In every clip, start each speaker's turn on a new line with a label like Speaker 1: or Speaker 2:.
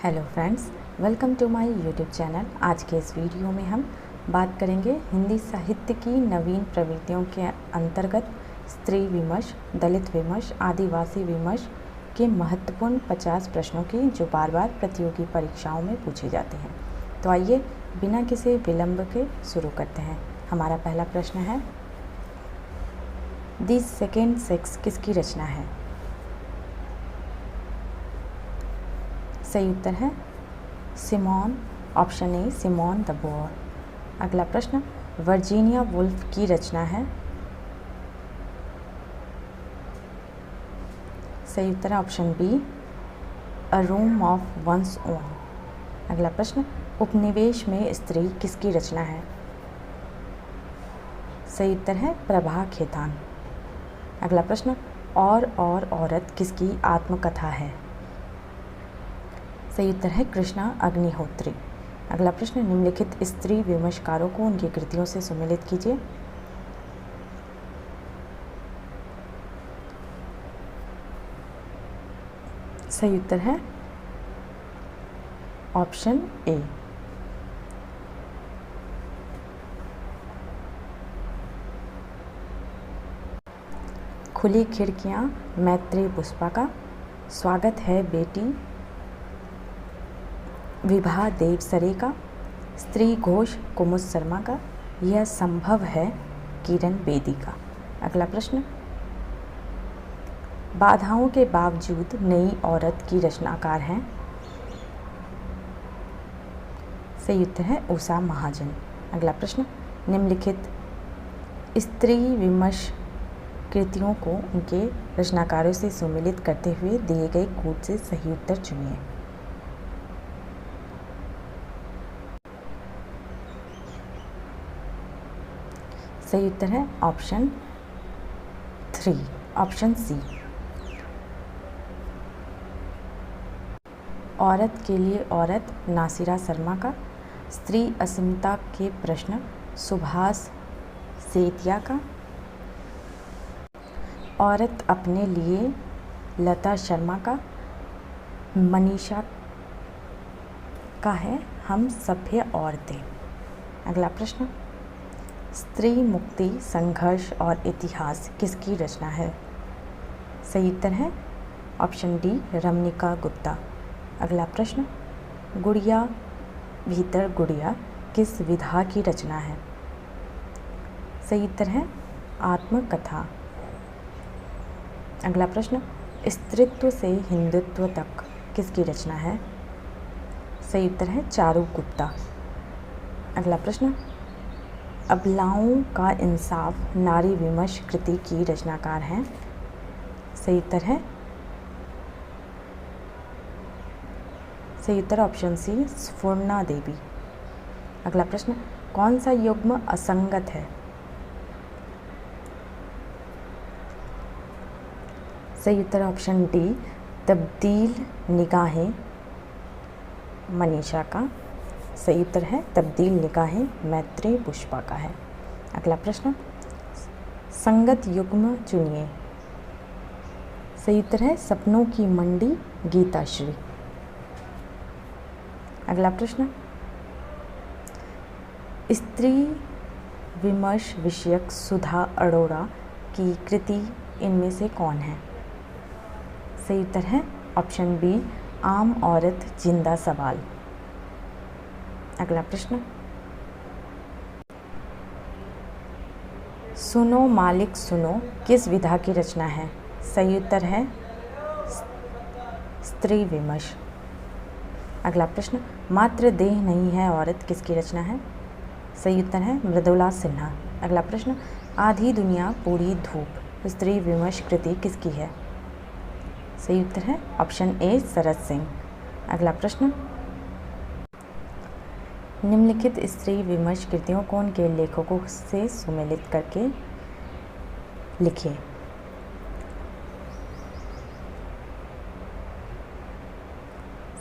Speaker 1: Hello friends, welcome to my YouTube channel. आज के इस वीडियो में हम बात करेंगे हिंदी साहित्य की नवीन प्रवृत्तियों के अंतर्गत स्त्री विमर्श, दलित विमर्श, आदिवासी विमर्श के महत्वपूर्ण 50 प्रश्नों की जो बार बार प्रतियोगी परीक्षाओं में पूछे जाते हैं। तो आइए बिना किसी विलंब के शुरू करते हैं। हमारा पहला प्रश्न है, द सेकेंड सेक्स किसकी रचना है? सही उत्तर है Simone, option A Simone de Beauvoir. अगला प्रश्न, वर्जीनिया वुल्फ की रचना है? सही उत्तर है option be a room of one's own. अगला प्रश्न, उपनिवेश में स्त्री किसकी रचना है? सही उत्तर है प्रभा खेतान। अगला प्रश्न, और औरत किसकी आत्मकथा है? सही उत्तर है कृष्णा अग्निहोत्री। अगला प्रश्न, निम्नलिखित स्त्री विमर्शकारों को उनकी कृतियों से सुमेलित कीजिए। सही उत्तर है ऑप्शन ए। खुली खिड़कियां मैत्रेय पुष्पा का, स्वागत है बेटी विभा देवसरे का, स्त्री घोष कुमुद शर्मा का, यह संभव है किरण बेदी का। अगला प्रश्न, बाधाओं के बावजूद नई औरत की रचनाकार हैं? सही उत्तर है उषा महाजन। अगला प्रश्न, निम्नलिखित स्त्री विमर्श कृतियों को उनके रचनाकारों से सुमेलित करते हुए दिए गए कूट से सही उत्तर चुनिए। सही उत्तर है ऑप्शन 3, ऑप्शन सी। औरत के लिए औरत नासिरा शर्मा का, स्त्री अस्मिता के प्रश्न सुभाष सेतिया का, औरत अपने लिए लता शर्मा का, मनीषा का है हम सभ्य औरतें। अगला प्रश्न, स्त्री मुक्ति संघर्ष और इतिहास किसकी रचना है? सही उत्तर है ऑप्शन डी रमनिका गुप्ता। अगला प्रश्न, गुड़िया भीतर गुड़िया किस विधा की रचना है? सही उत्तर है आत्मकथा। अगला प्रश्न, स्त्रीत्व से हिंदुत्व तक किसकी रचना है? सही उत्तर है चारू गुप्ता। अगला प्रश्न, अबलाओं का इंसाफ नारी विमर्श कृति की रचनाकार हैं? सही उत्तर है सही उत्तर ऑप्शन सी स्फुरना देवी। अगला प्रश्न, कौन सा युग्म असंगत है? सही उत्तर ऑप्शन डी तब्दील निगाहें मनीषा का। सही उत्तर है तब्दील निगाहें मैत्रेय पुष्पा का है। अगला प्रश्न, संगत युग्म चुनिए। सही उत्तर है सपनों की मंडी गीताश्री। अगला प्रश्न, स्त्री विमर्श विषयक सुधा अरोड़ा की कृति इनमें से कौन है? सही उत्तर है ऑप्शन बी आम औरत जिंदा सवाल। अगला प्रश्न, सुनो मालिक सुनो किस विधा की रचना है? सही उत्तर है स्त्री विमर्श। अगला प्रश्न, मात्र देह नहीं है औरत किसकी रचना है? सही उत्तर है मृदुला सिन्हा। अगला प्रश्न, आधी दुनिया पूरी धूप स्त्री विमर्श कृति किसकी है? सही उत्तर है ऑप्शन ए शरद सिंह। अगला प्रश्न, निम्नलिखित स्त्री विमर्श कृतियों को उनके लेखकों से सुमेलित करके लिखिए।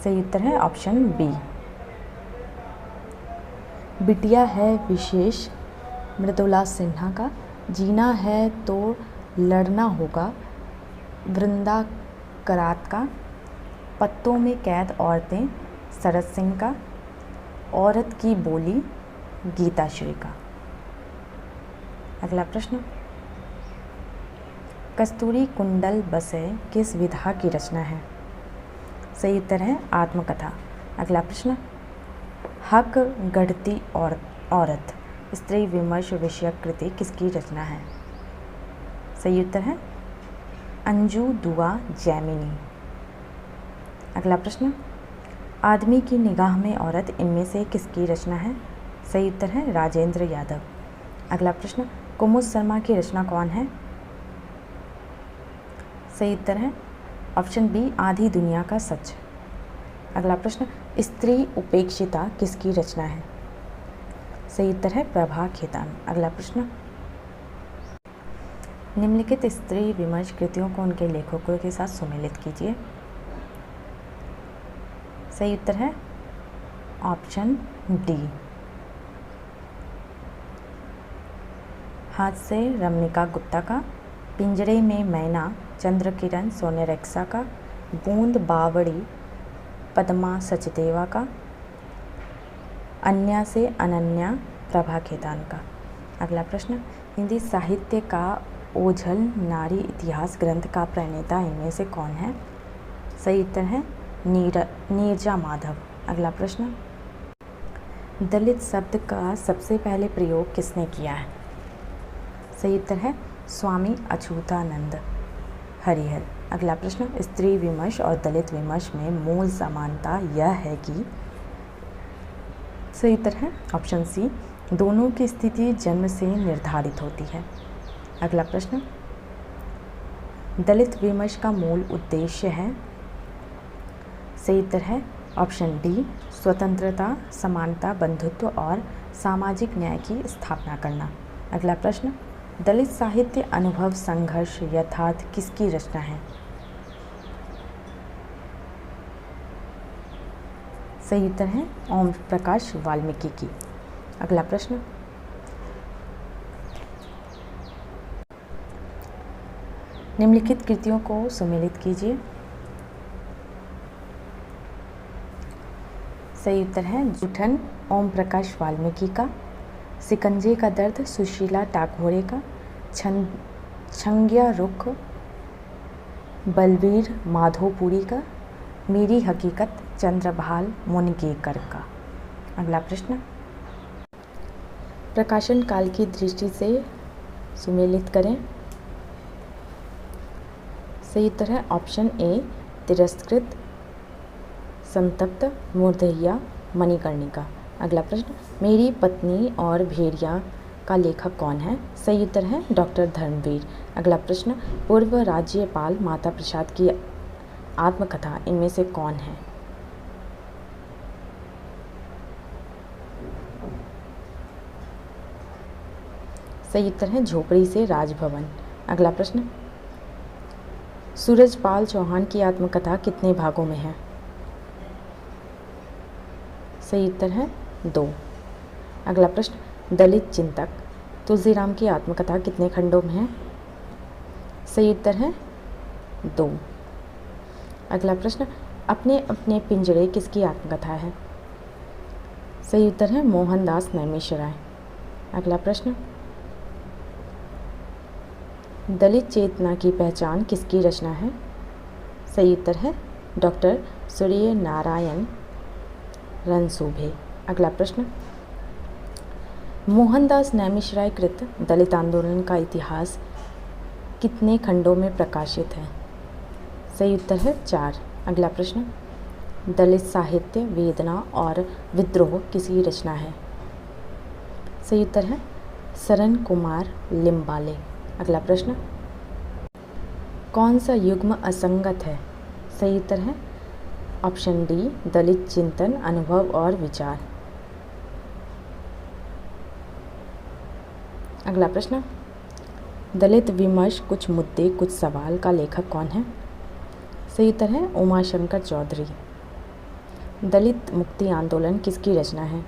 Speaker 1: सही उत्तर है ऑप्शन बी। बिटिया है विशेष मृदुला सिन्हा का, जीना है तो लड़ना होगा वृंदा करात का, पत्तों में कैद औरतें शरद सिंह का। औरत की बोली गीताश्री का। अगला प्रश्न, कस्तूरी कुंडल बसे किस विधा की रचना है? सही उत्तर है आत्मकथा। अगला प्रश्न, हक गढ़ती औरत स्त्री विमर्श विषयक कृति किसकी रचना है? सही उत्तर है अंजू दुआ जैमिनी। अगला प्रश्न, आदमी की निगाह में औरत इनमें से किसकी रचना है? सही उत्तर है राजेंद्र यादव। अगला प्रश्न, कुमुद शर्मा की रचना कौन है? सही उत्तर है ऑप्शन बी आधी दुनिया का सच। अगला प्रश्न, स्त्री उपेक्षिता किसकी रचना है? सही उत्तर है प्रभा खेतान। अगला प्रश्न, निम्नलिखित स्त्री विमर्श कृतियों को उनके लेखकों के साथ सुमेलित कीजिए। सही उत्तर है ऑप्शन डी। हाथ से रमनिका गुप्ता का। पिंजरे में मैना चंद्र किरण सोनेरेक्सा का। बूंद बावड़ी पद्मा सचदेवा का। अन्या से अनन्या प्रभा खेतान का। अगला प्रश्न, हिंदी साहित्य का ओझल नारी इतिहास ग्रंथ का प्रणेता इनमें से कौन है? सही उत्तर है नीरजा माधव। अगला प्रश्न, दलित शब्द का सबसे पहले प्रयोग किसने किया है? सही उत्तर है स्वामी अछूतानंद हरिहर। अगला प्रश्न, स्त्री विमर्श और दलित विमर्श में मूल समानता यह है कि? सही उत्तर है ऑप्शन सी दोनों की स्थिति जन्म से निर्धारित होती है। अगला प्रश्न, दलित विमर्श का मूल उद्देश्य है? सही उत्तर है ऑप्शन डी स्वतंत्रता समानता बंधुत्व और सामाजिक न्याय की स्थापना करना। अगला प्रश्न, दलित साहित्य अनुभव संघर्ष यथार्थ किसकी रचना है? सही उत्तर है ओम प्रकाश वाल्मीकि की। अगला प्रश्न, निम्नलिखित कृतियों को सुमेलित कीजिए। सही उत्तर है जूठन ओम प्रकाश वाल्मीकि का। सिकंजे का दर्द सुशीला टागोरे का। छंग्या रुख बलबीर माधोपुरी का। मेरी हकीकत चंद्रभाल मुनगेकर का। अगला प्रश्न, प्रकाशन काल की दृष्टि से सुमेलित करें। सही उत्तर है ऑप्शन ए तिरस्कृत संतप्त मूर्धैया मणिकर्णिका। अगला प्रश्न, मेरी पत्नी और भेड़िया का लेखक कौन है? सही उत्तर है डॉक्टर धर्मवीर। अगला प्रश्न, पूर्व राज्यपाल माता प्रसाद की आत्मकथा इनमें से कौन है? सही उत्तर है झोपड़ी से राजभवन। अगला प्रश्न, सूरजपाल चौहान की आत्मकथा कितने भागों में है? सही उत्तर है 2। अगला प्रश्न, दलित चिंतक तुलसीराम की आत्मकथा कितने खंडों में है? सही उत्तर है 2। अगला प्रश्न, अपने अपने पिंजरे किसकी आत्मकथा है? सही उत्तर है मोहनदास नैमिषराय। अगला प्रश्न, दलित चेतना की पहचान किसकी रचना है? सही उत्तर है डॉक्टर सूर्य नारायण रणसुभे। अगला प्रश्न, मोहनदास नैमिषराय कृत दलित आंदोलन का इतिहास कितने खंडों में प्रकाशित है? सही उत्तर है 4। अगला प्रश्न, दलित साहित्य वेदना और विद्रोह किसकी रचना है? सही उत्तर है सरन कुमार लिम्बाले। अगला प्रश्न, कौन सा युग्म असंगत है? सही उत्तर है ऑप्शन डी दलित चिंतन अनुभव और विचार। अगला प्रश्न, दलित विमर्श कुछ मुद्दे कुछ सवाल का लेखक कौन है? सही उत्तर है उमाशंकर चौधरी। दलित मुक्ति आंदोलन किसकी रचना है?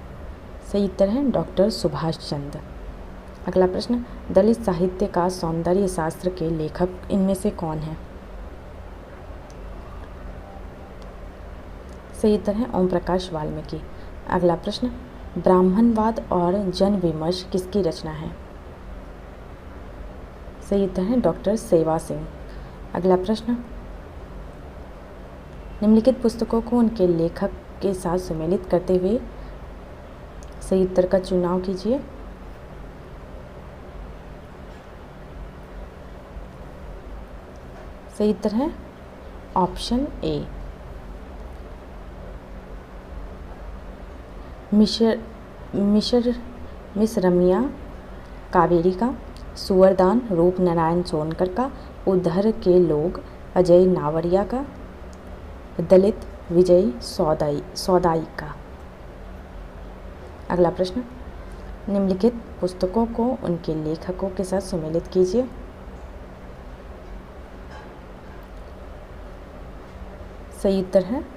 Speaker 1: सही उत्तर है डॉक्टर सुभाष चंद्र। अगला प्रश्न, दलित साहित्य का सौंदर्य शास्त्र के लेखक इनमें से कौन है? सही उत्तर है ओम प्रकाश वाल्मीकि। अगला प्रश्न, ब्राह्मणवाद और जन विमर्श किसकी रचना है? सही उत्तर है डॉक्टर सेवा सिंह। अगला प्रश्न, निम्नलिखित पुस्तकों को उनके लेखक के साथ सुमेलित करते हुए सही उत्तर का चुनाव कीजिए। सही उत्तर है option A, Miss Ramya Kaveri का, सुवरदान रूप नारायण सोनकर का, उधर के लोग अजय नावरिया का, दलित विजय सौदाई का। अगला प्रश्न, निम्नलिखित पुस्तकों को उनके लेखकों के साथ सुमेलित कीजिए। सही उत्तर है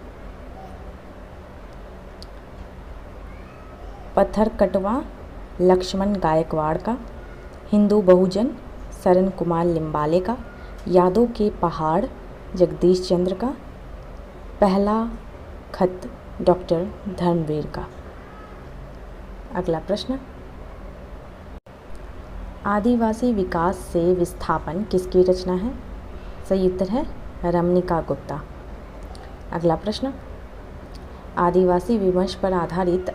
Speaker 1: पत्थर कटवा लक्ष्मण गायकवाड़ का, हिंदू बहुजन सरन कुमार लिम्बाले का, यादों के पहाड़ जगदीश चंद्र का, पहला खत डॉक्टर धर्मवीर का। अगला प्रश्न, आदिवासी विकास से विस्थापन किसकी रचना है? सही उत्तर है रमणिका गुप्ता। अगला प्रश्न, आदिवासी विमर्श पर आधारित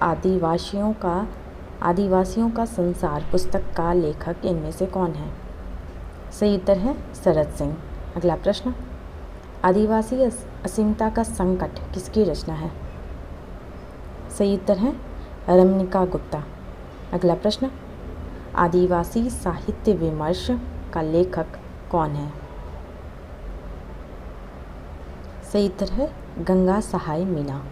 Speaker 1: आदिवासियों का संसार पुस्तक का लेखक इनमें से कौन है? सही उत्तर है शरद सिंह। अगला प्रश्न, आदिवासी असीमता का संकट किसकी रचना है? सही उत्तर है रमणिका गुप्ता। अगला प्रश्न, आदिवासी साहित्य विमर्श का लेखक कौन है? सही उत्तर है गंगा सहाय मीना।